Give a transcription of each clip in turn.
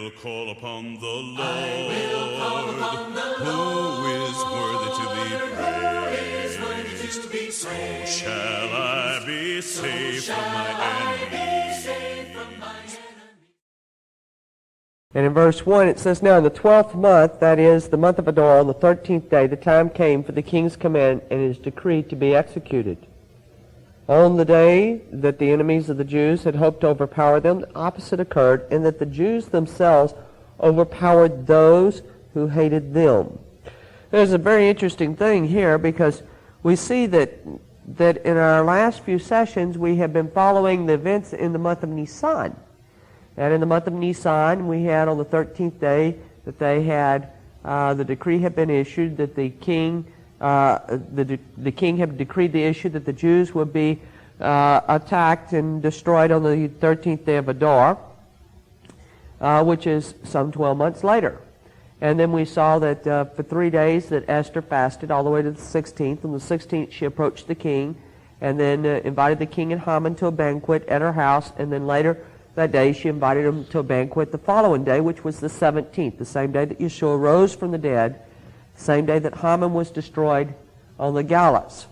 will call upon the Lord. I will call upon the Lord. Who is worthy to be praised? Who is worthy to be So praised? shall I be saved So from my shall I be enemies. saved from my enemies. And in verse 1 it says, Now in the 12th month, that is, the month of Adar, on the 13th day, the time came for the king's command and his decree to be executed. On the day that the enemies of the Jews had hoped to overpower them, the opposite occurred, in that the Jews themselves overpowered those who hated them. There's a very interesting thing here, because we see that in our last few sessions we have been following the events in the month of Nisan. And in the month of Nisan, we had on the 13th day that they had, the decree had been issued that the king had decreed the issue that the Jews would be attacked and destroyed on the 13th day of Adar, which is some 12 months later. And then we saw that for 3 days that Esther fasted all the way to the 16th. On the 16th, she approached the king and then invited the king and Haman to a banquet at her house, and then later that day she invited him to a banquet the following day, which was the 17th, the same day that Yeshua rose from the dead, the same day that Haman was destroyed on the gallows.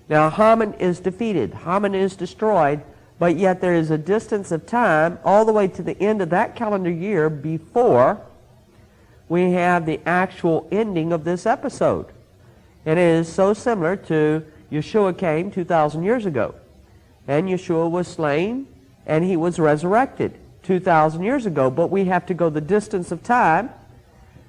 Now Haman is defeated, Haman is destroyed, but yet there is a distance of time all the way to the end of that calendar year before we have the actual ending of this episode. And it is so similar to Yeshua came 2,000 years ago, and Yeshua was slain and he was resurrected 2,000 years ago, but we have to go the distance of time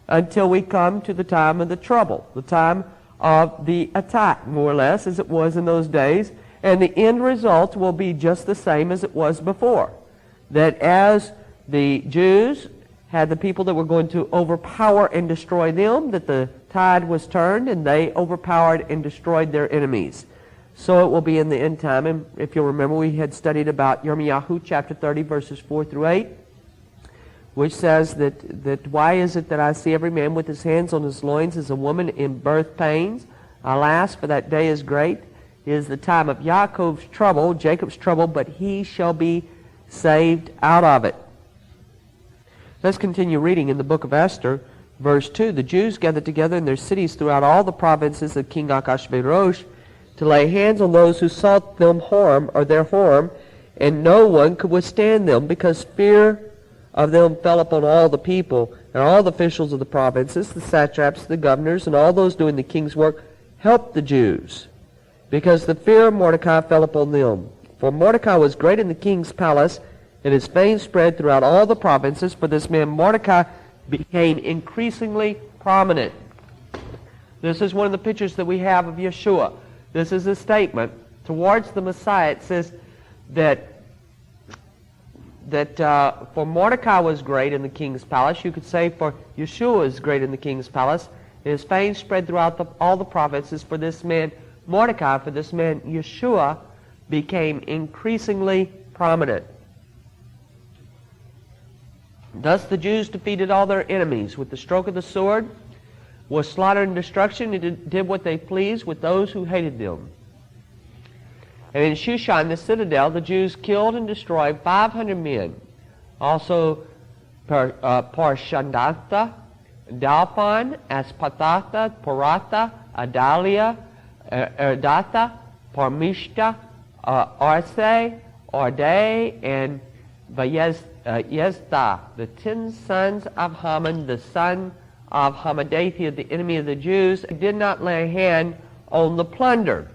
until we come to the time of the trouble, the time of the attack, more or less, as it was in those days, and the end result will be just the same as it was before. That as the Jews had the people that were going to overpower and destroy them, that the tide was turned and they overpowered and destroyed their enemies. So it will be in the end time. And if you'll remember, we had studied about Yirmiyahu chapter 30, verses 4 through 8, which says that why is it that I see every man with his hands on his loins as a woman in birth pains? Alas, for that day is great. It is the time of Jacob's trouble, but he shall be saved out of it. Let's continue reading in the book of Esther, verse 2. The Jews gathered together in their cities throughout all the provinces of King Achashverosh to lay hands on those who sought them harm, or their harm, and no one could withstand them, because fear of them fell upon all the people, and all the officials of the provinces, the satraps, the governors, and all those doing the king's work helped the Jews, because the fear of Mordecai fell upon them. For Mordecai was great in the king's palace, and his fame spread throughout all the provinces, for this man Mordecai became increasingly prominent. This is one of the pictures that we have of Yeshua. This is a statement towards the Messiah. It says that for Mordecai was great in the king's palace. You could say for Yeshua is great in the king's palace. And his fame spread throughout all the provinces. For this man Mordecai, for this man Yeshua, became increasingly prominent. Thus the Jews defeated all their enemies with the stroke of the sword, was slaughter and destruction, and did what they pleased with those who hated them. And in Shushan, the citadel, the Jews killed and destroyed 500 men. Also Parshandatha, Dalphon, Aspathatha, Paratha, Adalia, Erdatha, Parmishta, Arse, Ardei, and Yeztha, the 10 sons of Haman, the son of Hammedatha, the enemy of the Jews, did not lay a hand on the plunder.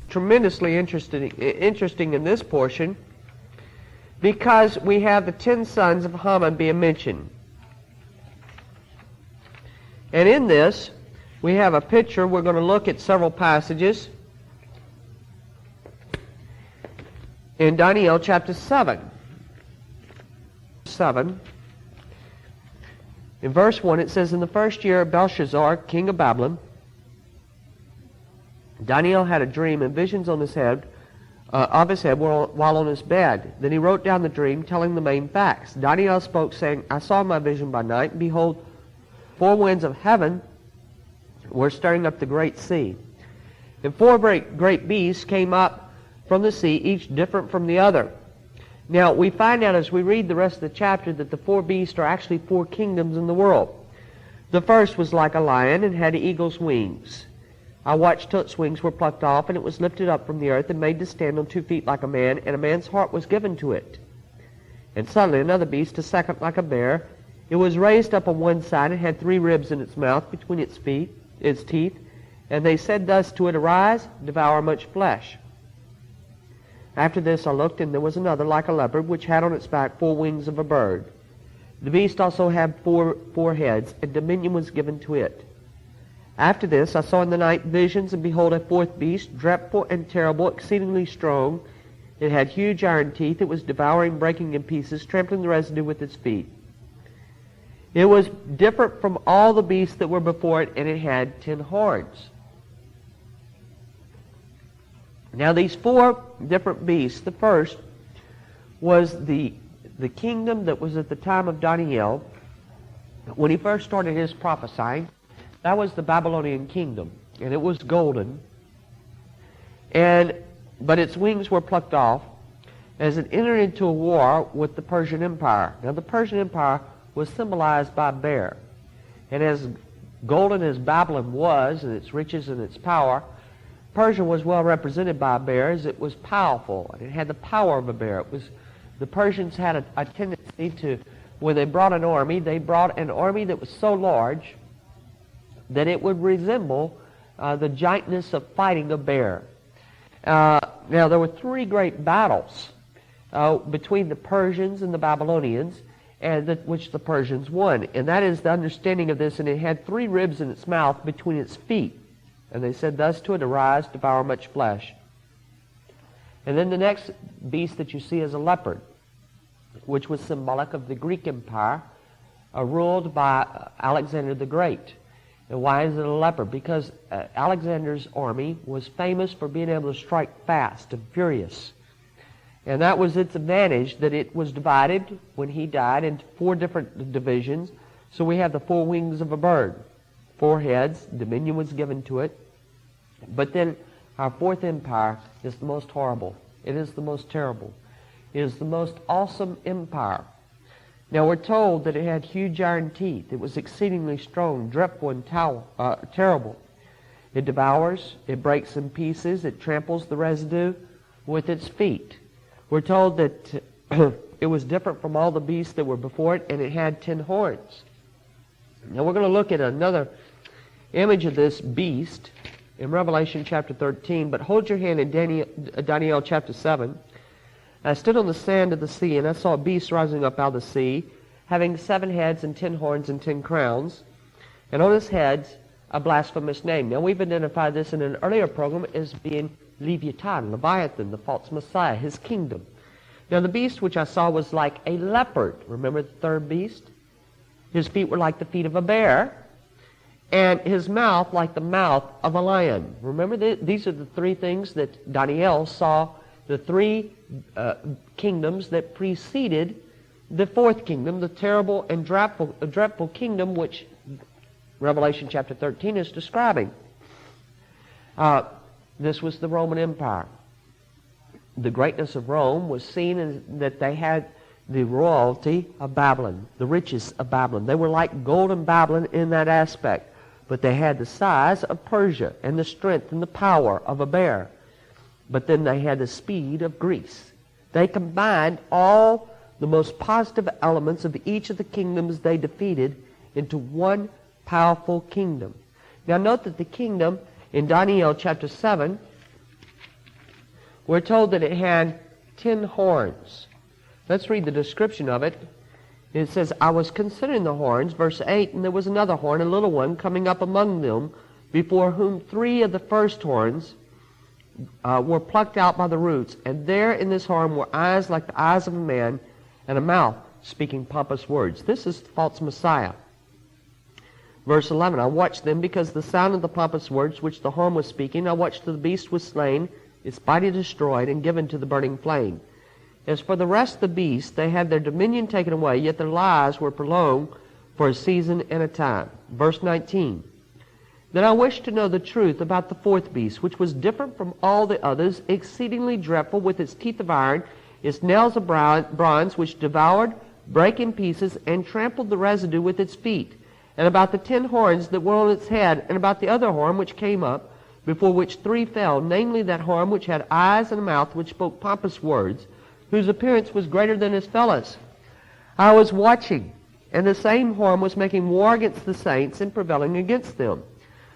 Tremendously interesting in this portion, because we have the 10 sons of Haman being mentioned. And in this, we have a picture. We're going to look at several passages in Daniel chapter 7. In verse 1 it says, In the first year of Belshazzar, king of Babylon, Daniel had a dream and visions on his head, while on his bed. Then he wrote down the dream, telling the main facts. Daniel spoke, saying, I saw my vision by night, and behold, 4 winds of heaven were stirring up the great sea. And 4 great beasts came up from the sea, each different from the other. Now, we find out as we read the rest of the chapter that the four beasts are actually four kingdoms in the world. The first was like a lion and had eagle's wings. I watched till its wings were plucked off, and it was lifted up from the earth and made to stand on 2 feet like a man, and a man's heart was given to it. And suddenly another beast, a second like a bear, it was raised up on one side and had 3 ribs in its mouth between its teeth. And they said thus to it, Arise, devour much flesh. After this I looked, and there was another like a leopard, which had on its back 4 wings of a bird. The beast also had four heads, and dominion was given to it. After this I saw in the night visions, and behold, a fourth beast, dreadful and terrible, exceedingly strong. It had huge iron teeth. It was devouring, breaking in pieces, trampling the residue with its feet. It was different from all the beasts that were before it, and it had 10 horns. Now these 4 different beasts, the first was the kingdom that was at the time of Daniel, when he first started his prophesying. That was the Babylonian kingdom, and it was golden. But its wings were plucked off as it entered into a war with the Persian Empire. Now the Persian Empire was symbolized by a bear. And as golden as Babylon was, and its riches and its power, Persia was well represented by a bear, as it was powerful, and it had the power of a bear. The Persians had a tendency to, when they brought an army that was so large that it would resemble the giantness of fighting a bear. Now, there were 3 great battles between the Persians and the Babylonians, which the Persians won. And that is the understanding of this. And it had 3 ribs in its mouth between its feet. And they said thus to it, Arise, devour much flesh. And then the next beast that you see is a leopard, which was symbolic of the Greek Empire, ruled by Alexander the Great. And why is it a leopard? Because Alexander's army was famous for being able to strike fast and furious. And that was its advantage, that it was divided when he died into 4 different divisions. So we have the 4 wings of a bird, 4 heads, dominion was given to it. But then our 4th empire is the most horrible. It is the most terrible. It is the most awesome empire. Now we're told that it had huge iron teeth. It was exceedingly strong, dreadful, and terrible. It devours, it breaks in pieces, it tramples the residue with its feet. We're told that it was different from all the beasts that were before it, and it had 10 horns. Now we're going to look at another image of this beast in Revelation chapter 13, but hold your hand in Daniel chapter 7. I stood on the sand of the sea, and I saw a beast rising up out of the sea, having 7 heads and 10 horns and 10 crowns, and on his heads a blasphemous name. Now we've identified this in an earlier program as being Leviathan, the false Messiah, his kingdom. Now the beast which I saw was like a leopard. Remember the 3rd beast? His feet were like the feet of a bear, and his mouth like the mouth of a lion. Remember, these are the 3 things that Daniel saw, the 3 kingdoms that preceded the 4th kingdom, the terrible and dreadful kingdom which Revelation chapter 13 is describing. This was the Roman Empire. The greatness of Rome was seen in that they had the royalty of Babylon, the riches of Babylon. They were like golden Babylon in that aspect, but they had the size of Persia and the strength and the power of a bear. But then they had the speed of Greece. They combined all the most positive elements of each of the kingdoms they defeated into one powerful kingdom. Now note that the kingdom in Daniel chapter 7, we're told that it had 10 horns. Let's read the description of it. It says, I was considering the horns, verse 8, and there was another horn, a little one, coming up among them, before whom 3 of the first horns were plucked out by the roots. And there in this horn were eyes like the eyes of a man, and a mouth speaking pompous words. This is the false Messiah. Verse 11, I watched them because the sound of the pompous words which the horn was speaking. I watched till the beast was slain, its body destroyed, and given to the burning flame. As for the rest of the beasts, they had their dominion taken away, yet their lives were prolonged for a season and a time. Verse 19, then I wished to know the truth about the 4th beast, which was different from all the others, exceedingly dreadful, with its teeth of iron, its nails of bronze, which devoured, brake in pieces, and trampled the residue with its feet, and about the 10 horns that were on its head, and about the other horn which came up, before which 3 fell, namely that horn which had eyes and a mouth, which spoke pompous words, whose appearance was greater than his fellows. I was watching, and the same horn was making war against the saints and prevailing against them,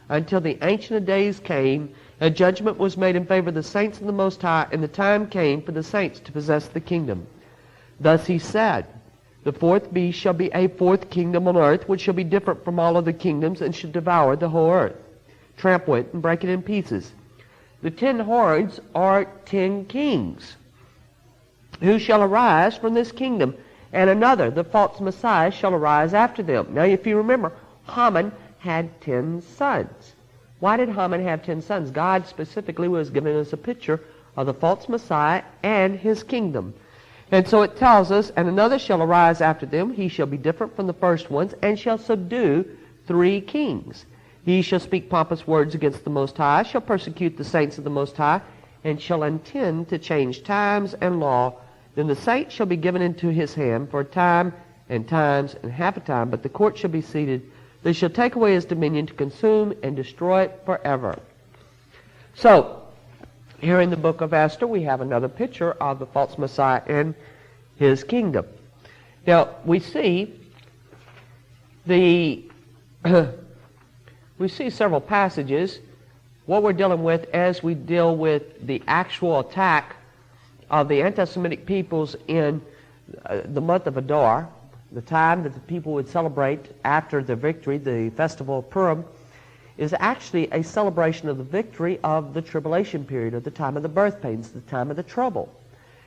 until the Ancient of Days came, and judgment was made in favor of the saints of the Most High, and the time came for the saints to possess the kingdom. Thus he said, the 4th beast shall be a 4th kingdom on earth, which shall be different from all other kingdoms, and shall devour the whole earth, trample it, and break it in pieces. The 10 horns are 10 kings, who shall arise from this kingdom, and another, the false Messiah, shall arise after them. Now, if you remember, Haman had 10 sons. Why did Haman have 10 sons? God specifically was giving us a picture of the false Messiah and his kingdom. And so it tells us, and another shall arise after them. He shall be different from the first ones, and shall subdue 3 kings. He shall speak pompous words against the Most High, shall persecute the saints of the Most High, and shall intend to change times and law. Then the saints shall be given into his hand for a time and times and half a time, but the court shall be seated. They shall take away his dominion to consume and destroy it forever. So, here in the book of Esther, we have another picture of the false Messiah and his kingdom. Now, we see several passages. What we're dealing with as we deal with the actual attack of the anti-Semitic peoples in the month of Adar, the time that the people would celebrate after the victory, the festival of Purim, is actually a celebration of the victory of the tribulation period, of the time of the birth pains, the time of the trouble.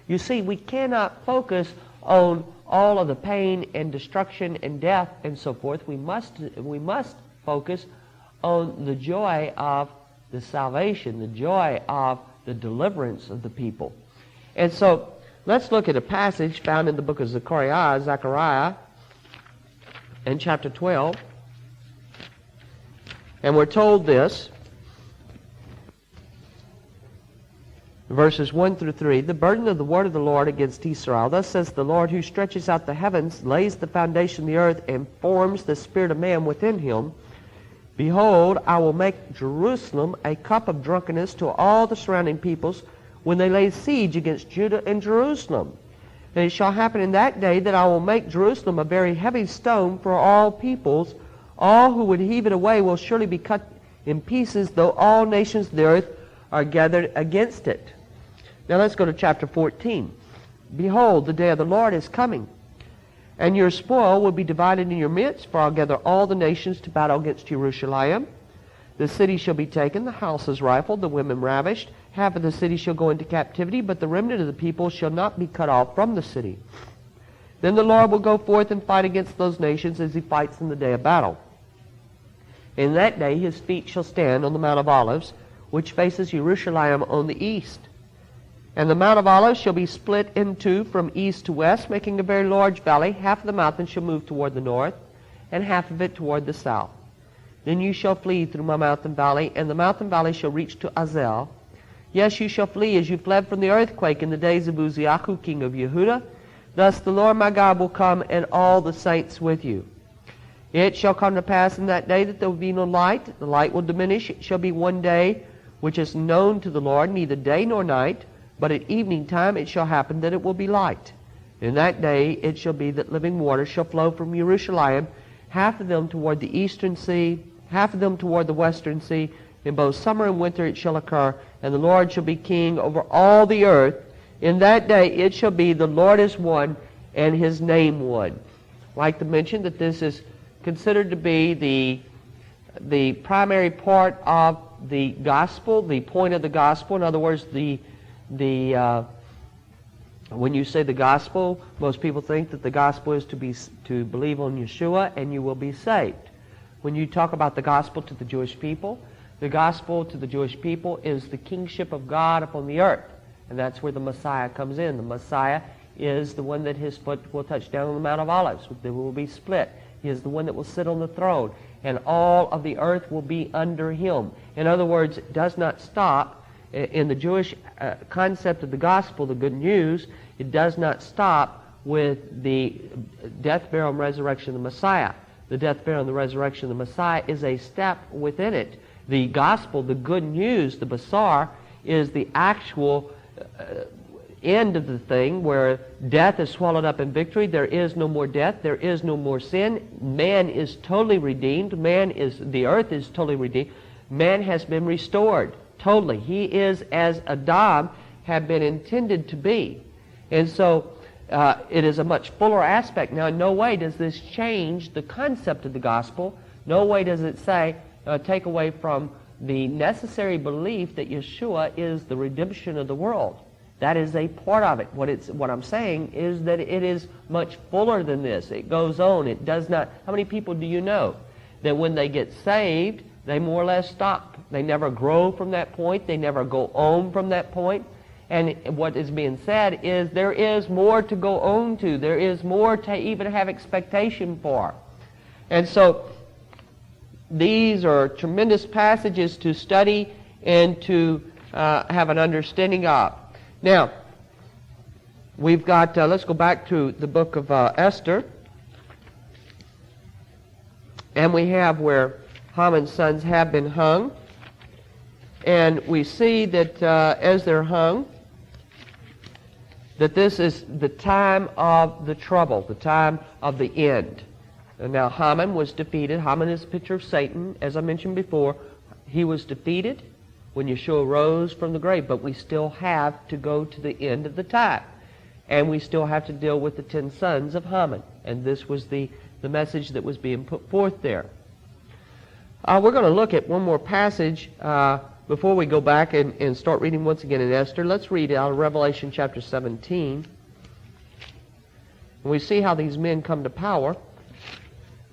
You see, we cannot focus on all of the pain and destruction and death and so forth. We must focus on the joy of the salvation, the joy of the deliverance of the people. And so, let's look at a passage found in the book of Zechariah, in chapter 12. And we're told this, verses 1 through 3, the burden of the word of the Lord against Israel. Thus says the Lord, who stretches out the heavens, lays the foundation of the earth, and forms the spirit of man within him. Behold, I will make Jerusalem a cup of drunkenness to all the surrounding peoples, when they lay siege against Judah and Jerusalem. And it shall happen in that day that I will make Jerusalem a very heavy stone for all peoples. All who would heave it away will surely be cut in pieces, though all nations of the earth are gathered against it. Now let's go to chapter 14. Behold, the day of the Lord is coming, and your spoil will be divided in your midst, for I'll gather all the nations to battle against Jerusalem. The city shall be taken, the houses rifled, the women ravished. Half of the city shall go into captivity, but the remnant of the people shall not be cut off from the city. Then the Lord will go forth and fight against those nations as he fights in the day of battle. In that day his feet shall stand on the Mount of Olives, which faces Jerusalem on the east. And the Mount of Olives shall be split in two from east to west, making a very large valley. Half of the mountain shall move toward the north, and half of it toward the south. Then you shall flee through my mountain valley, and the mountain valley shall reach to Azel. Yes, you shall flee as you fled from the earthquake in the days of Uzziah, king of Yehudah. Thus the Lord my God will come, and all the saints with you. It shall come to pass in that day that there will be no light. The light will diminish. It shall be one day which is known to the Lord, neither day nor night. But at evening time it shall happen that it will be light. In that day it shall be that living waters shall flow from Jerusalem, half of them toward the eastern sea, half of them toward the western sea. In both summer and winter it shall occur, and the Lord shall be king over all the earth. In that day it shall be the Lord is one, and his name one. I'd like to mention that this is considered to be the primary part of the gospel, the point of the gospel. In other words, when you say the gospel, most people think that the gospel is to believe on Yeshua and you will be saved. When you talk about the gospel to the Jewish people, the gospel to the Jewish people is the kingship of God upon the earth. And that's where the Messiah comes in. The Messiah is the one that his foot will touch down on the Mount of Olives. They will be split. He is the one that will sit on the throne. And all of the earth will be under him. In other words, it does not stop in the Jewish concept of the gospel, the good news, it does not stop with the death, burial, and resurrection of the Messiah. The death, burial, and the resurrection of the Messiah is a step within it. The gospel, the good news, the basar, is the actual end of the thing where death is swallowed up in victory. There is no more death. There is no more sin. Man is totally redeemed. The earth is totally redeemed. Man has been restored totally. He is as Adam had been intended to be. And so it is a much fuller aspect. Now, in no way does this change the concept of the gospel. No way does it say, take away from the necessary belief that Yeshua is the redemption of the world. That is a part of it. What I'm saying is that it is much fuller than this. It goes on. It does not. How many people do you know that when they get saved, they more or less stop? They never grow from that point. They never go on from that point. And what is being said is there is more to go on to. There is more to even have expectation for. And so these are tremendous passages to study and to have an understanding of. Now, we've got, let's go back to the book of Esther. And we have where Haman's sons have been hung. And we see that as they're hung, that this is the time of the trouble, the time of the end. And now Haman was defeated. Haman is a picture of Satan. As I mentioned before, he was defeated when Yeshua rose from the grave. But we still have to go to the end of the time. And we still have to deal with the 10 sons of Haman. And this was the message that was being put forth there. We're going to look at one more passage before we go back and start reading once again in Esther. Let's read out of Revelation chapter 17. And we see how these men come to power.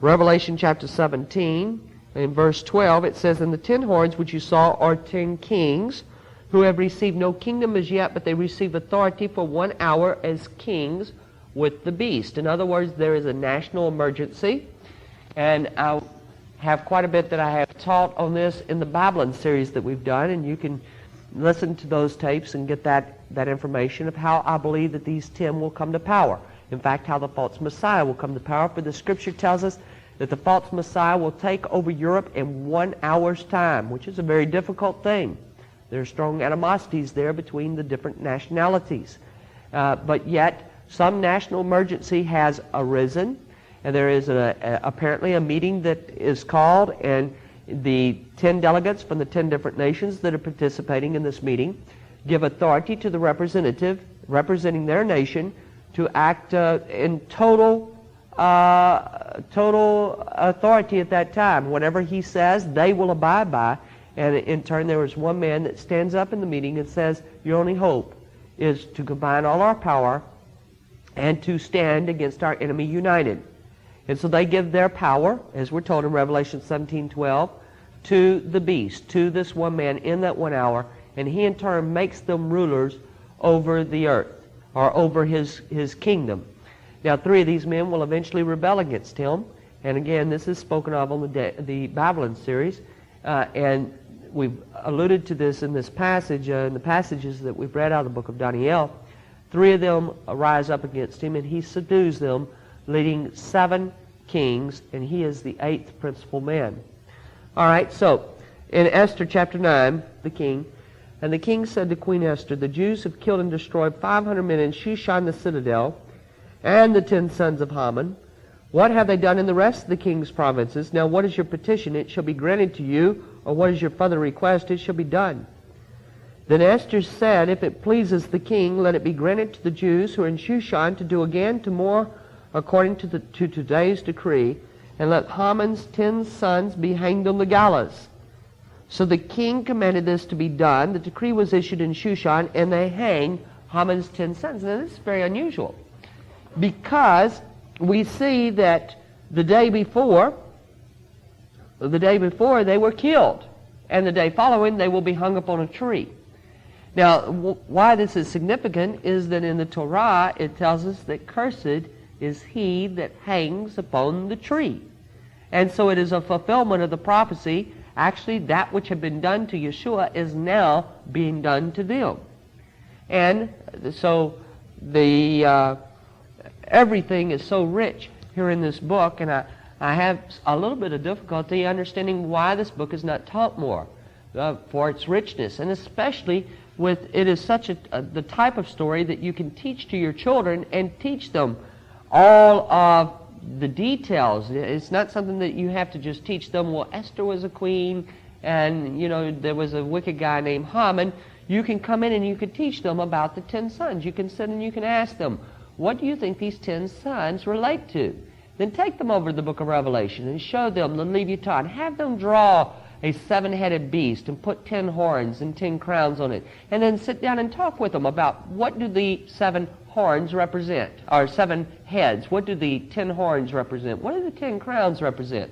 Revelation chapter 17, in verse 12, it says, "And the 10 horns which you saw are 10 kings, who have received no kingdom as yet, but they receive authority for 1 hour as kings with the beast." In other words, there is a national emergency. And I have quite a bit that I have taught on this in the Babylon series that we've done, and you can listen to those tapes and get that information of how I believe that these 10 will come to power. In fact, how the false Messiah will come to power. For the Scripture tells us that the false Messiah will take over Europe in 1 hour's time, which is a very difficult thing. There are strong animosities there between the different nationalities. But yet, some national emergency has arisen, and there is apparently a meeting that is called, and the 10 delegates from the 10 different nations that are participating in this meeting give authority to the representative representing their nation to act in total authority at that time. Whatever he says, they will abide by. And in turn, there is one man that stands up in the meeting and says, your only hope is to combine all our power and to stand against our enemy united. And so they give their power, as we're told in Revelation 17:12, to the beast, to this one man in that 1 hour, and he in turn makes them rulers over the earth, or over his kingdom. Now 3 of these men will eventually rebel against him, and again, this is spoken of on the Babylon series, and we've alluded to this in this passage, in the passages that we've read out of the book of Daniel. 3 of them rise up against him, and he subdues them, leading 7 kings, and he is the 8th principal man. All right, so in Esther chapter 9, the king, "And the king said to Queen Esther, the Jews have killed and destroyed 500 men in Shushan the citadel, and the 10 sons of Haman. What have they done in the rest of the king's provinces? Now what is your petition? It shall be granted to you, or what is your further request? It shall be done." Then Esther said, "If it pleases the king, let it be granted to the Jews who are in Shushan to do again tomorrow according to today's decree, and let Haman's 10 sons be hanged on the gallows." So the king commanded this to be done. The decree was issued in Shushan, and they hanged Haman's 10 sons. Now this is very unusual, because we see that the day before they were killed, and the day following they will be hung up on a tree. Now, why this is significant is that in the Torah it tells us that cursed is he that hangs upon the tree. And so it is a fulfillment of the prophecy Actually, that which had been done to Yeshua is now being done to them. And so everything is so rich here in this book, and I have a little bit of difficulty understanding why this book is not taught more for its richness, and especially it is such the type of story that you can teach to your children and teach them all of the details. It's not something that you have to just teach them, well, Esther was a queen, and there was a wicked guy named Haman. You can come in and you can teach them about the 10 sons. You can sit and you can ask them, what do you think these 10 sons relate to? Then take them over to the book of Revelation and show them the Leviathan. Have them draw a 7-headed beast and put 10 horns and 10 crowns on it. And then sit down and talk with them about what do the 7 horns represent, or 7 heads. What do the 10 horns represent? What do the 10 crowns represent?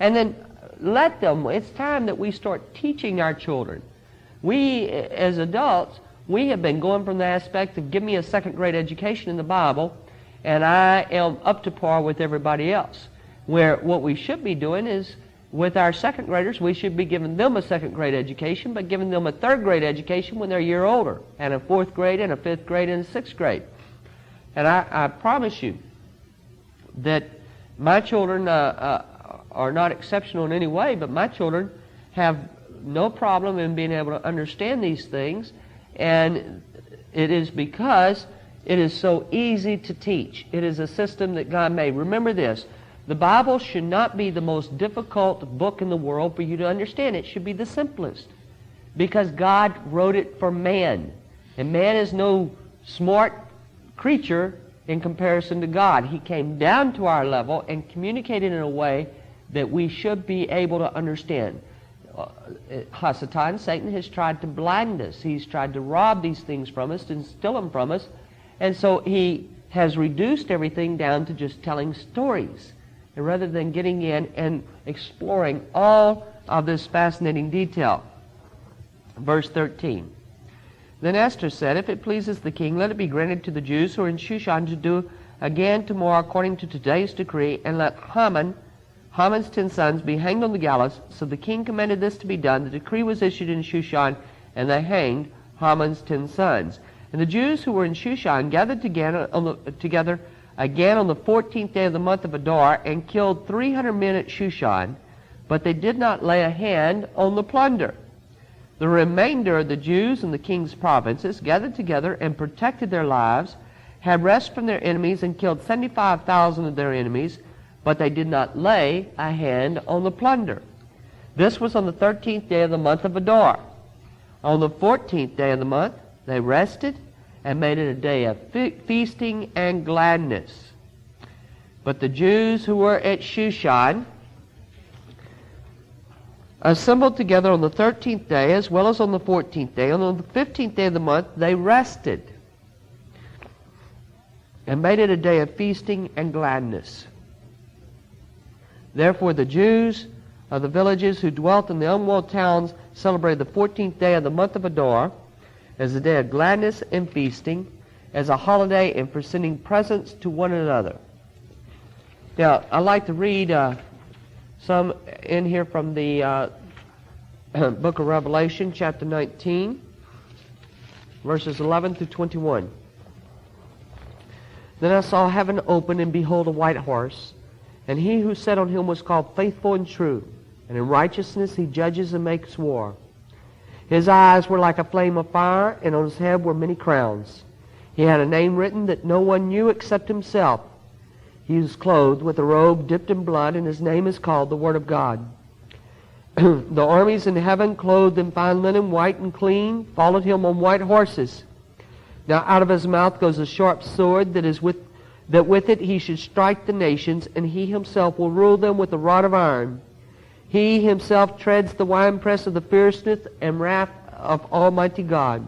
And then let them, it's time that we start teaching our children. We, as adults, we have been going from the aspect of give me a second-grade education in the Bible, and I am up to par with everybody else. Where what we should be doing is, with our second graders, we should be giving them a second-grade education, but giving them a third-grade education when they're a year older, and a 4th grade, and a 5th grade, and a 6th grade. And I promise you that my children are not exceptional in any way, but my children have no problem in being able to understand these things, and it is because it is so easy to teach. It is a system that God made. Remember this, the Bible should not be the most difficult book in the world for you to understand. It should be the simplest, because God wrote it for man, and man is no smart creature in comparison to God. He came down to our level and communicated in a way that we should be able to understand. Hasatan, Satan, has tried to blind us. He's tried to rob these things from us and steal them from us. And so he has reduced everything down to just telling stories, and rather than getting in and exploring all of this fascinating detail. Verse 13. Then Esther said, if it pleases the king, let it be granted to the Jews who are in Shushan to do again tomorrow according to today's decree, and let Haman's 10 sons be hanged on the gallows. So the king commanded this to be done. The decree was issued in Shushan, and they hanged Haman's 10 sons. And the Jews who were in Shushan gathered together again on the 14th day of the month of Adar, and killed 300 men at Shushan, but they did not lay a hand on the plunder. The remainder of the Jews in the king's provinces gathered together and protected their lives, had rest from their enemies, and killed 75,000 of their enemies, but they did not lay a hand on the plunder. This was on the 13th day of the month of Adar. On the 14th day of the month, they rested and made it a day of feasting and gladness. But the Jews who were at Shushan assembled together on the 13th day as well as on the 14th day. On the 15th day of the month, they rested and made it a day of feasting and gladness. Therefore the Jews of the villages who dwelt in the unwalled towns celebrated the 14th day of the month of Adar as a day of gladness and feasting, as a holiday, and for sending presents to one another. Now, I'd like to read some in here from the book of Revelation, chapter 19, verses 11 through 21. Then I saw heaven open, and behold, a white horse, and he who sat on him was called Faithful and True, and in righteousness he judges and makes war. His eyes were like a flame of fire, and on his head were many crowns. He had a name written that no one knew except himself. He was clothed with a robe dipped in blood, and his name is called the Word of God. The armies in heaven, clothed in fine linen, white and clean, followed him on white horses. Now out of his mouth goes a sharp sword, that with it he should strike the nations, and he himself will rule them with a rod of iron. He himself treads the winepress of the fierceness and wrath of Almighty God.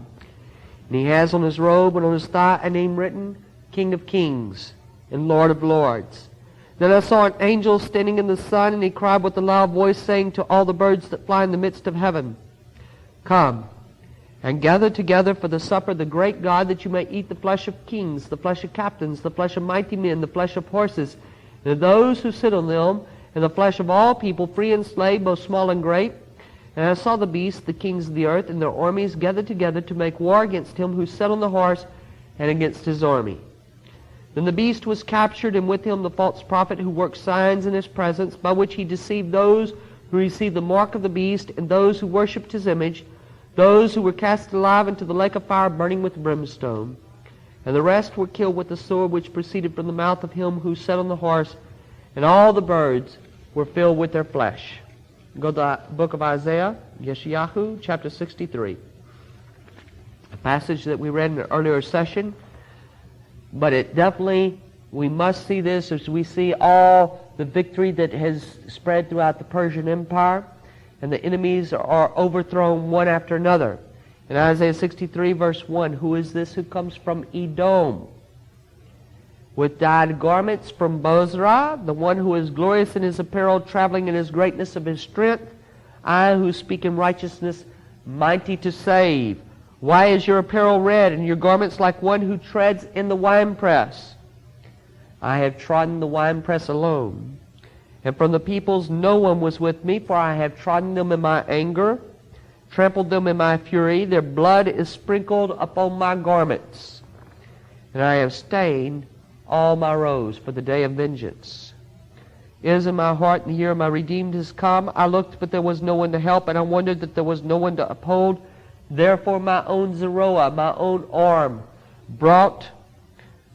And he has on his robe and on his thigh a name written, King of Kings and Lord of Lords. Then I saw an angel standing in the sun, and he cried with a loud voice, saying to all the birds that fly in the midst of heaven, Come, and gather together for the supper of the great God, that you may eat the flesh of kings, the flesh of captains, the flesh of mighty men, the flesh of horses, and of those who sit on them, and the flesh of all people, free and slave, both small and great. And I saw the beasts, the kings of the earth, and their armies gathered together to make war against him who sat on the horse and against his army. Then the beast was captured, and with him the false prophet who worked signs in his presence, by which he deceived those who received the mark of the beast, and those who worshipped his image, those who were cast alive into the lake of fire burning with brimstone. And the rest were killed with the sword which proceeded from the mouth of him who sat on the horse, and all the birds were filled with their flesh. Go to the book of Isaiah, Yeshayahu, chapter 63. A passage that we read in an earlier session, but it definitely, we must see this as we see all the victory that has spread throughout the Persian Empire, and the enemies are overthrown one after another. In Isaiah 63, verse 1, who is this who comes from Edom? With dyed garments from Bozrah, the one who is glorious in his apparel, traveling in his greatness of his strength, I who speak in righteousness, mighty to save. Why is your apparel red, and your garments like one who treads in the winepress? I have trodden the winepress alone, and from the peoples no one was with me, for I have trodden them in my anger, trampled them in my fury. Their blood is sprinkled upon my garments, and I have stained all my robes for the day of vengeance. It is in my heart, and the year of my redeemed has come. I looked, but there was no one to help, and I wondered that there was no one to uphold. Therefore my own Zeroah, my own arm, brought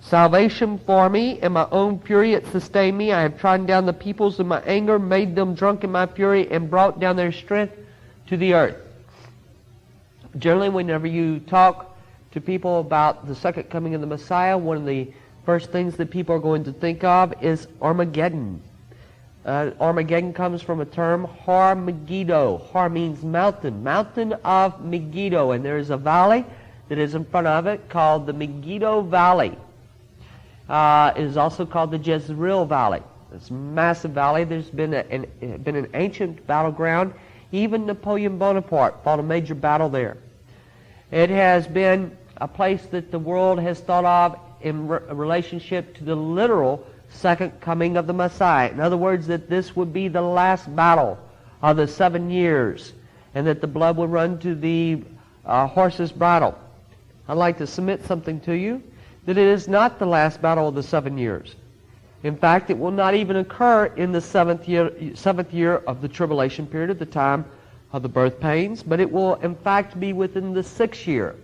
salvation for me. In my own fury it sustained me. I have trodden down the peoples in my anger, made them drunk in my fury, and brought down their strength to the earth. Generally, whenever you talk to people about the second coming of the Messiah, one of the first things that people are going to think of is Armageddon. Armageddon comes from a term, Har Megiddo. Har means mountain, mountain of Megiddo. And there is a valley that is in front of it called the Megiddo Valley. It is also called the Jezreel Valley. It's a massive valley. There's been an ancient battleground. Even Napoleon Bonaparte fought a major battle there. It has been a place that the world has thought of in relationship to the literal second coming of the Messiah. In other words, that this would be the last battle of the 7 years, and that the blood would run to the horse's bridle. I'd like to submit something to you, that it is not the last battle of the 7 years. In fact, it will not even occur in the seventh year of the tribulation period at the time of the birth pains, but it will in fact be within the 6th year.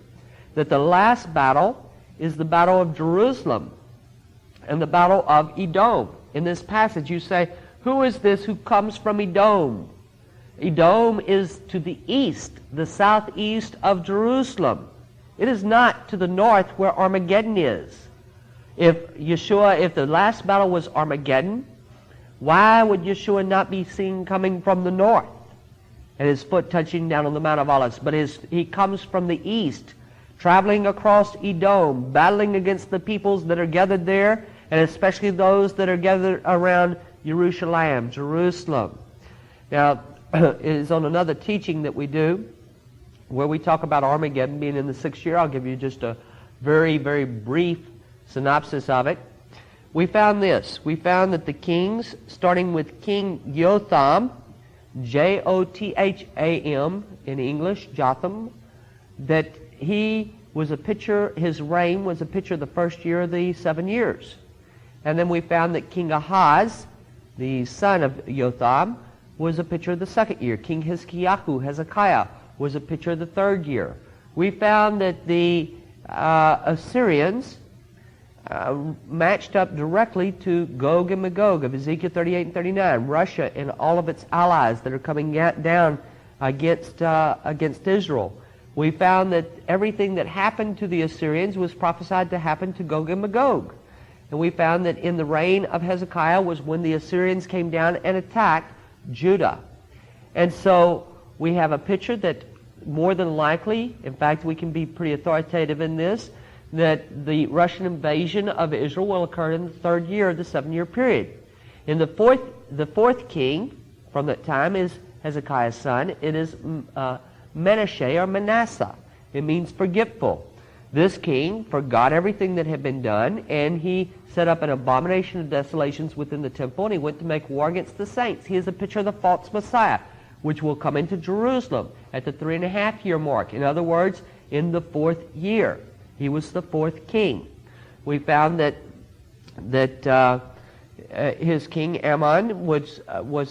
That the last battle is the battle of Jerusalem and the battle of Edom. In this passage you say, who is this who comes from Edom? Edom is to the east, the southeast of Jerusalem. It is not to the north where Armageddon is. If the last battle was Armageddon, why would Yeshua not be seen coming from the north and his foot touching down on the Mount of Olives? But he comes from the east, traveling across Edom, battling against the peoples that are gathered there, and especially those that are gathered around Jerusalem. Now, it is on another teaching that we do, where we talk about Armageddon being in the 6th year. I'll give you just a very, very brief synopsis of it. We found this. We found that the kings, starting with King Jotham, Jotham in English, Jotham, that he was a picture, his reign was a picture of the first year of the 7 years. And then we found that King Ahaz, the son of Jotham, was a picture of the 2nd year. King Hezekiah, was a picture of the 3rd year. We found that the Assyrians matched up directly to Gog and Magog of Ezekiel 38 and 39, Russia and all of its allies that are coming down against Israel. We found that everything that happened to the Assyrians was prophesied to happen to Gog and Magog. And we found that in the reign of Hezekiah was when the Assyrians came down and attacked Judah. And so we have a picture that more than likely, in fact we can be pretty authoritative in this, that the Russian invasion of Israel will occur in the 3rd year of the 7-year period. In the fourth king from that time is Hezekiah's son. It is Manasseh or Manasseh. It means forgetful. This king forgot everything that had been done, and he set up an abomination of desolations within the temple, and he went to make war against the saints. He is a picture of the false Messiah. which will come into Jerusalem at the 3.5-year mark. In other words, in the 4th year. He was the 4th king. We found that his king Haman was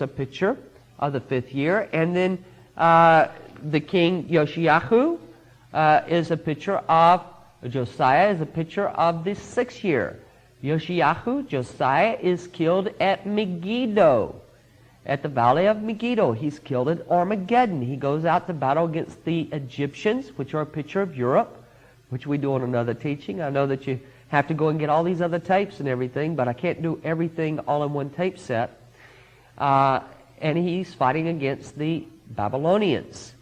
a picture of the 5th year, and then the king Yoshiyahu is a picture of Josiah, is a picture of the 6th year. Josiah is killed at Megiddo, at the valley of Megiddo. He's killed at Armageddon. He goes out to battle against the Egyptians, which are a picture of Europe, which we do in another teaching. I know that you have to go and get all these other tapes and everything, but I can't do everything all in one tape set. And he's fighting against the Babylonians.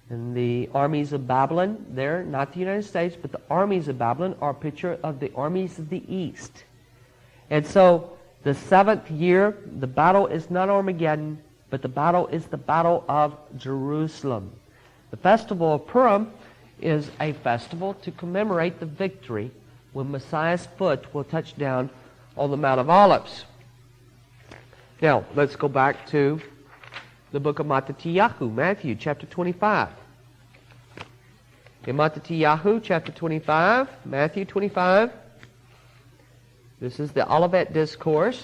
And the armies of Babylon, they're not the United States, but the armies of Babylon are a picture of the armies of the East. And so the 7th year, the battle is not Armageddon, but the battle is the battle of Jerusalem. The festival of Purim is a festival to commemorate the victory when Messiah's foot will touch down on the Mount of Olives. Now, let's go back to the book of Mattathiyahu, Matthew chapter 25. In Mattathiyahu chapter 25, Matthew 25, this is the Olivet Discourse.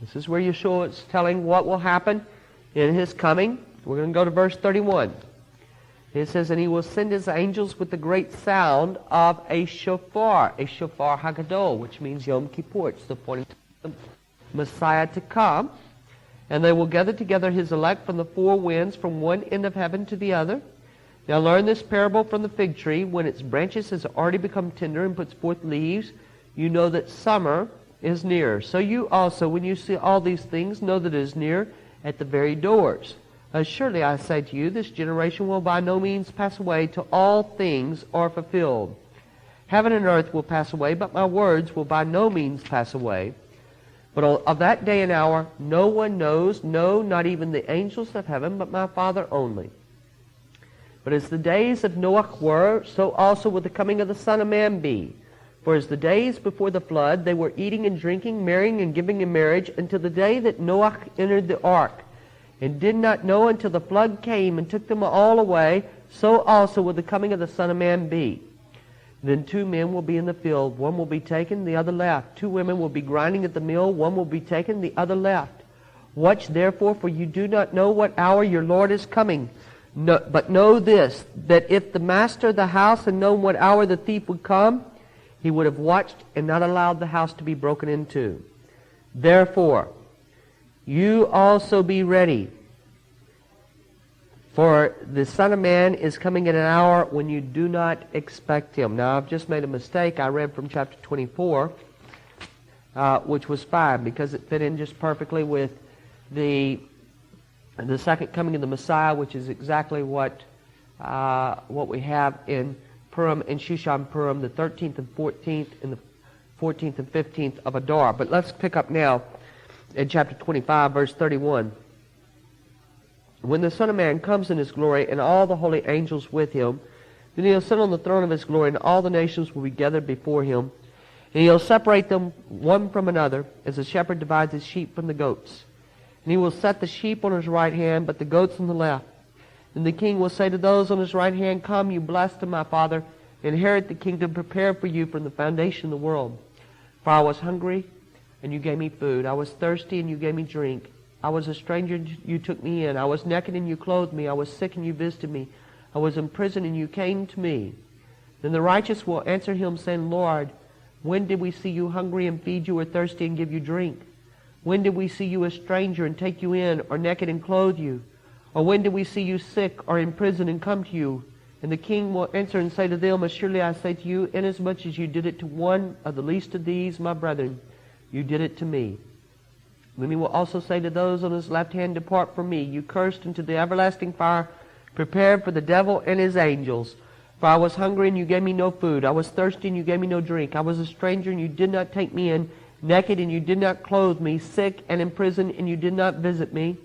This is where Yeshua is telling what will happen in his coming. We're going to go to verse 31. It says, and he will send his angels with the great sound of a shofar Hagadol, which means Yom Kippur. It's the pointing to the Messiah to come. And they will gather together his elect from the four winds, from one end of heaven to the other. Now learn this parable from the fig tree. When its branches has already become tender and puts forth leaves, you know that summer is near. So you also, when you see all these things, know that it is near at the very doors. Surely I say to you, this generation will by no means pass away till all things are fulfilled. Heaven and earth will pass away, but my words will by no means pass away. But of that day and hour no one knows, no, not even the angels of heaven, but my Father only. But as the days of Noah were, so also will the coming of the Son of Man be. For as the days before the flood, they were eating and drinking, marrying and giving in marriage, until the day that Noah entered the ark, and did not know until the flood came and took them all away, so also will the coming of the Son of Man be. Then 2 men will be in the field, one will be taken, the other left. 2 women will be grinding at the mill, one will be taken, the other left. Watch therefore, for you do not know what hour your Lord is coming. But know this, that if the master of the house had known what hour the thief would come, he would have watched and not allowed the house to be broken into. Therefore, you also be ready, for the Son of Man is coming at an hour when you do not expect him. Now, I've just made a mistake. I read from chapter 24, which was fine, because it fit in just perfectly with the second coming of the Messiah, which is exactly what we have in Purim and Shushan Purim, the 13th and 14th, and the 14th and 15th of Adar. But let's pick up now in chapter 25, verse 31. When the Son of Man comes in his glory, and all the holy angels with him, then he'll sit on the throne of his glory, and all the nations will be gathered before him. And he'll separate them one from another, as a shepherd divides his sheep from the goats. And he will set the sheep on his right hand, but the goats on the left. And the king will say to those on his right hand, Come, you blessed of my Father, inherit the kingdom prepared for you from the foundation of the world. For I was hungry, and you gave me food. I was thirsty, and you gave me drink. I was a stranger, and you took me in. I was naked, and you clothed me. I was sick, and you visited me. I was in prison, and you came to me. Then the righteous will answer him, saying, Lord, when did we see you hungry and feed you, or thirsty and give you drink? When did we see you a stranger and take you in, or naked and clothe you? Or when did we see you sick or in prison and come to you? And the king will answer and say to them, Surely I say to you, inasmuch as you did it to one of the least of these, my brethren, you did it to me. Then he will also say to those on his left hand, Depart from me, you cursed, into the everlasting fire, prepared for the devil and his angels. For I was hungry, and you gave me no food. I was thirsty, and you gave me no drink. I was a stranger, and you did not take me in. Naked, and you did not clothe me. Sick and in prison, and you did not visit me.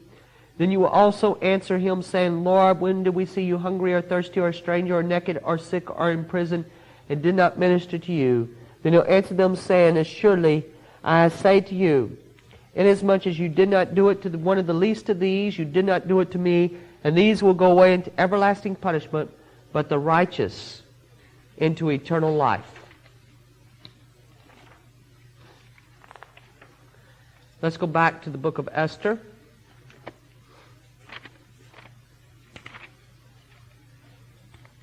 Then you will also answer him, saying, Lord, when did we see you hungry or thirsty or a stranger or naked or sick or in prison, and did not minister to you? Then he'll answer them, saying, Surely I say to you, inasmuch as you did not do it to one of the least of these, you did not do it to me. And these will go away into everlasting punishment, but the righteous into eternal life. Let's go back to the book of Esther.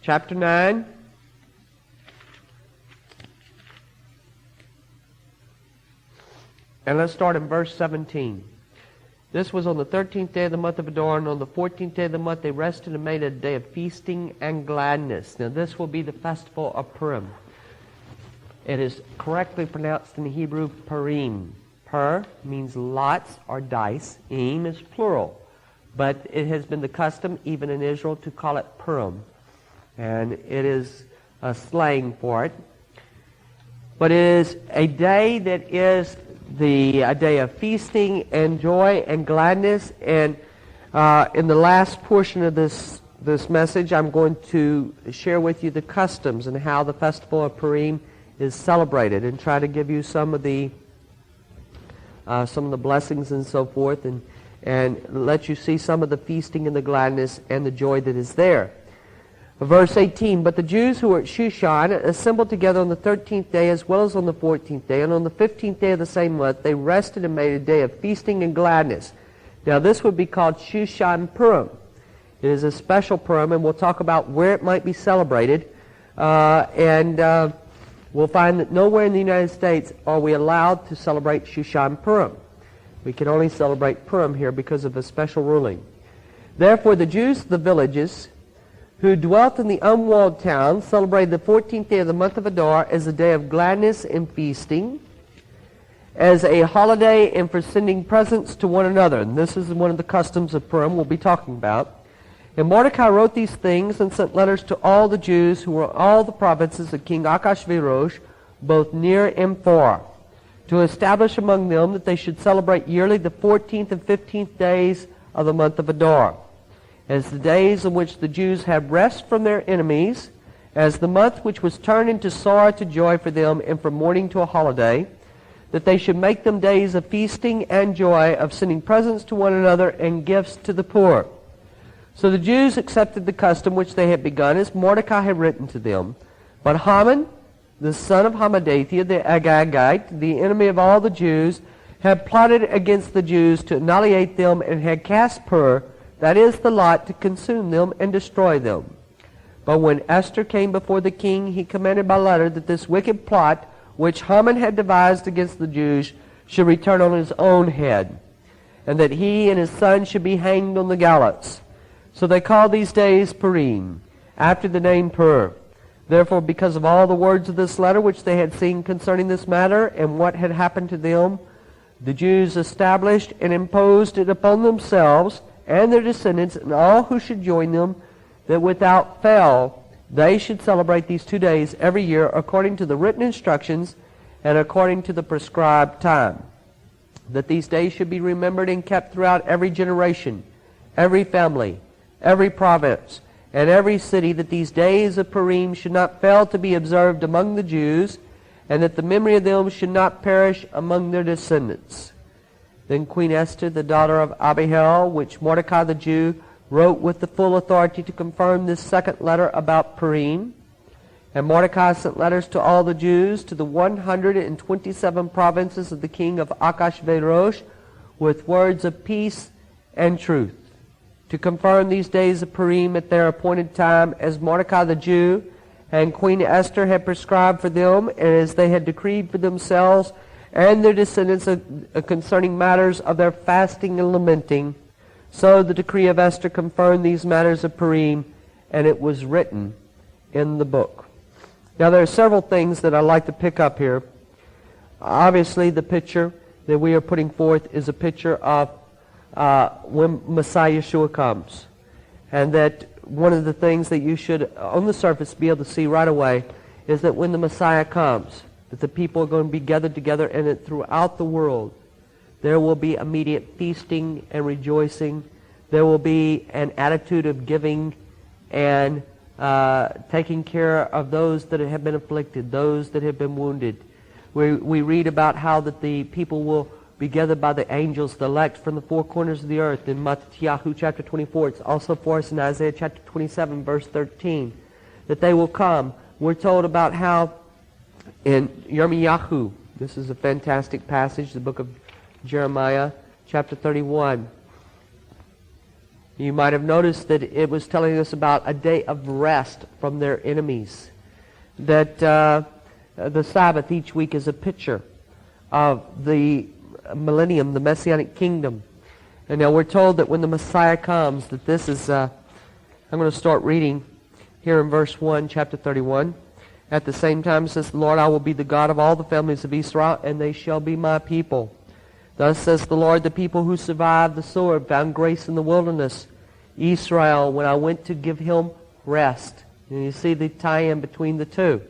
Chapter 9. And let's start in verse 17. This was on the 13th day of the month of Adar, and on the 14th day of the month they rested and made a day of feasting and gladness. Now this will be the festival of Purim. It is correctly pronounced in Hebrew Purim. Pur means lots or dice. Im is plural. But it has been the custom, even in Israel, to call it Purim. And it is a slang for it. But it is a day that is a day of feasting and joy and gladness. And in the last portion of this message, I'm going to share with you the customs and how the festival of Purim is celebrated, and try to give you some of the blessings and so forth, and let you see some of the feasting and the gladness and the joy that is there. Verse 18, but the Jews who were at Shushan assembled together on the 13th day as well as on the 14th day, and on the 15th day of the same month they rested and made a day of feasting and gladness. Now this would be called Shushan Purim. It is a special Purim, and we'll talk about where it might be celebrated. We'll find that nowhere in the United States are we allowed to celebrate Shushan Purim. We can only celebrate Purim here because of a special ruling. Therefore the Jews of the villages who dwelt in the unwalled town celebrated the 14th day of the month of Adar as a day of gladness and feasting, as a holiday and for sending presents to one another. And this is one of the customs of Purim we'll be talking about. And Mordecai wrote these things and sent letters to all the Jews who were in all the provinces of King Achashverosh, both near and far, to establish among them that they should celebrate yearly the 14th and 15th days of the month of Adar, as the days in which the Jews have rest from their enemies, as the month which was turned into sorrow to joy for them, and from mourning to a holiday, that they should make them days of feasting and joy, of sending presents to one another and gifts to the poor. So the Jews accepted the custom which they had begun, as Mordecai had written to them. But Haman, the son of Hammedatha, the Agagite, the enemy of all the Jews, had plotted against the Jews to annihilate them, and had cast Pur, that is the lot, to consume them and destroy them. But when Esther came before the king, he commanded by letter that this wicked plot, which Haman had devised against the Jews, should return on his own head, and that he and his son should be hanged on the gallows. So they called these days Purim, after the name Pur. Therefore, because of all the words of this letter which they had seen concerning this matter, and what had happened to them, the Jews established and imposed it upon themselves and their descendants, and all who should join them, that without fail they should celebrate these 2 days every year according to the written instructions and according to the prescribed time. That these days should be remembered and kept throughout every generation, every family, every province, and every city, that these days of Purim should not fail to be observed among the Jews, and that the memory of them should not perish among their descendants. Then Queen Esther, the daughter of Abihail, which Mordecai the Jew wrote with the full authority to confirm this second letter about Purim. And Mordecai sent letters to all the Jews, to the 127 provinces of the king of Achashverosh, with words of peace and truth, to confirm these days of Purim at their appointed time, as Mordecai the Jew and Queen Esther had prescribed for them, and as they had decreed for themselves and their descendants concerning matters of their fasting and lamenting. So the decree of Esther confirmed these matters of Purim, and it was written in the book. Now there are several things that I'd like to pick up here. Obviously the picture that we are putting forth is a picture of when Messiah Yeshua comes. And that one of the things that you should, on the surface, be able to see right away is that when the Messiah comes, that the people are going to be gathered together, and that throughout the world there will be immediate feasting and rejoicing. There will be an attitude of giving and taking care of those that have been afflicted, those that have been wounded. We read about how that the people will be gathered by the angels, the elect from the four corners of the earth. In Matthew chapter 24, it's also for us in Isaiah chapter 27, verse 13, that they will come. We're told about how in Yirmiyahu, this is a fantastic passage, the book of Jeremiah, chapter 31. You might have noticed that it was telling us about a day of rest from their enemies. That the Sabbath each week is a picture of the millennium, the Messianic kingdom. And now we're told that when the Messiah comes, that this is, I'm going to start reading here in verse 1, chapter 31. At the same time, says the Lord, I will be the God of all the families of Israel, and they shall be my people. Thus says the Lord, the people who survived the sword found grace in the wilderness. Israel, when I went to give him rest. And you see the tie-in between the two.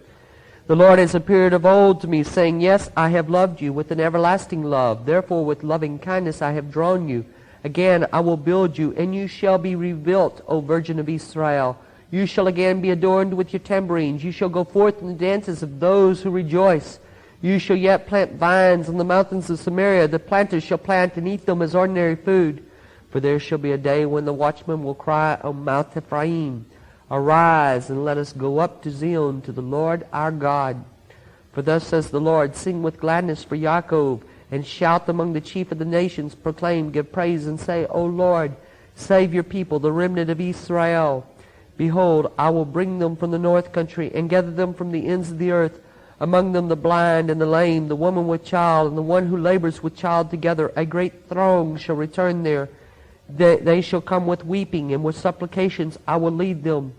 The Lord has appeared of old to me, saying, yes, I have loved you with an everlasting love. Therefore with loving kindness I have drawn you. Again I will build you, and you shall be rebuilt, O Virgin of Israel. You shall again be adorned with your tambourines. You shall go forth in the dances of those who rejoice. You shall yet plant vines on the mountains of Samaria. The planters shall plant and eat them as ordinary food. For there shall be a day when the watchman will cry on Mount Ephraim, arise, and let us go up to Zion, to the Lord our God. For thus says the Lord, sing with gladness for Jacob, and shout among the chief of the nations. Proclaim, give praise, and say, O Lord, save your people, the remnant of Israel. Behold, I will bring them from the north country, and gather them from the ends of the earth, among them the blind and the lame, the woman with child, and the one who labors with child together. A great throng shall return there. They shall come with weeping, and with supplications I will lead them.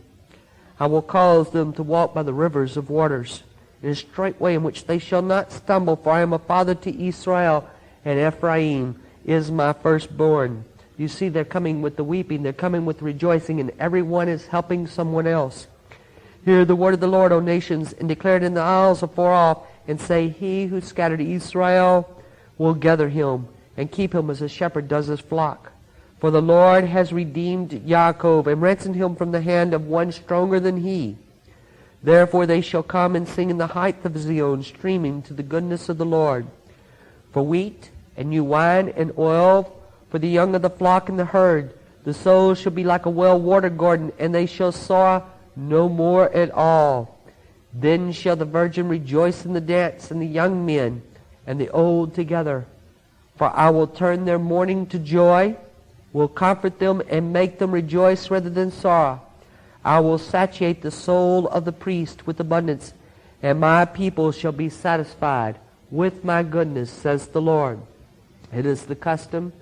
I will cause them to walk by the rivers of waters, in a straight way in which they shall not stumble. For I am a father to Israel, and Ephraim is my firstborn. You see, they're coming with the weeping, they're coming with rejoicing, and everyone is helping someone else. Hear the word of the Lord, O nations, and declare it in the isles afar off, and say, he who scattered Israel will gather him, and keep him as a shepherd does his flock. For the Lord has redeemed Jacob, and ransomed him from the hand of one stronger than he. Therefore they shall come and sing in the height of Zion, streaming to the goodness of the Lord. For wheat and new wine and oil, for the young of the flock and the herd, the soul shall be like a well-watered garden, and they shall sorrow no more at all. Then shall the virgin rejoice in the dance, and the young men and the old together. For I will turn their mourning to joy, will comfort them and make them rejoice rather than sorrow. I will satiate the soul of the priest with abundance, and my people shall be satisfied with my goodness, says the Lord. It is the custom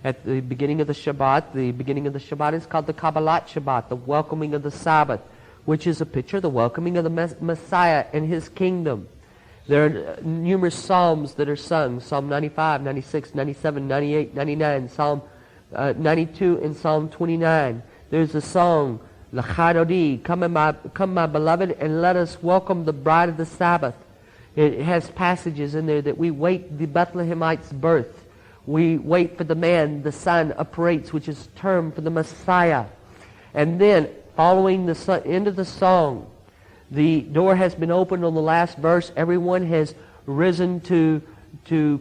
at the beginning of the Shabbat. The beginning of the Shabbat is called the Kabbalat Shabbat, the welcoming of the Sabbath, which is a picture of the welcoming of the Messiah and his kingdom. There are numerous psalms that are sung, Psalm 95, 96, 97, 98, 99, Psalm 92 and Psalm 29. There's a song, L'chadodi, come my beloved, and let us welcome the bride of the Sabbath. It has passages in there that we wait the Bethlehemite's birth. We wait for the man, the son operates, which is term for the Messiah. And then, following the end of the song, the door has been opened on the last verse. Everyone has risen to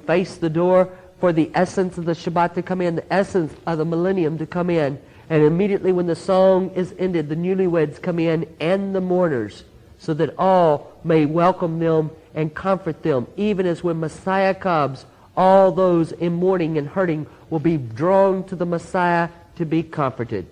face the door for the essence of the Shabbat to come in, the essence of the millennium to come in. And immediately when the song is ended, the newlyweds come in and the mourners, so that all may welcome them and comfort them. Even as when Messiah comes, all those in mourning and hurting will be drawn to the Messiah to be comforted.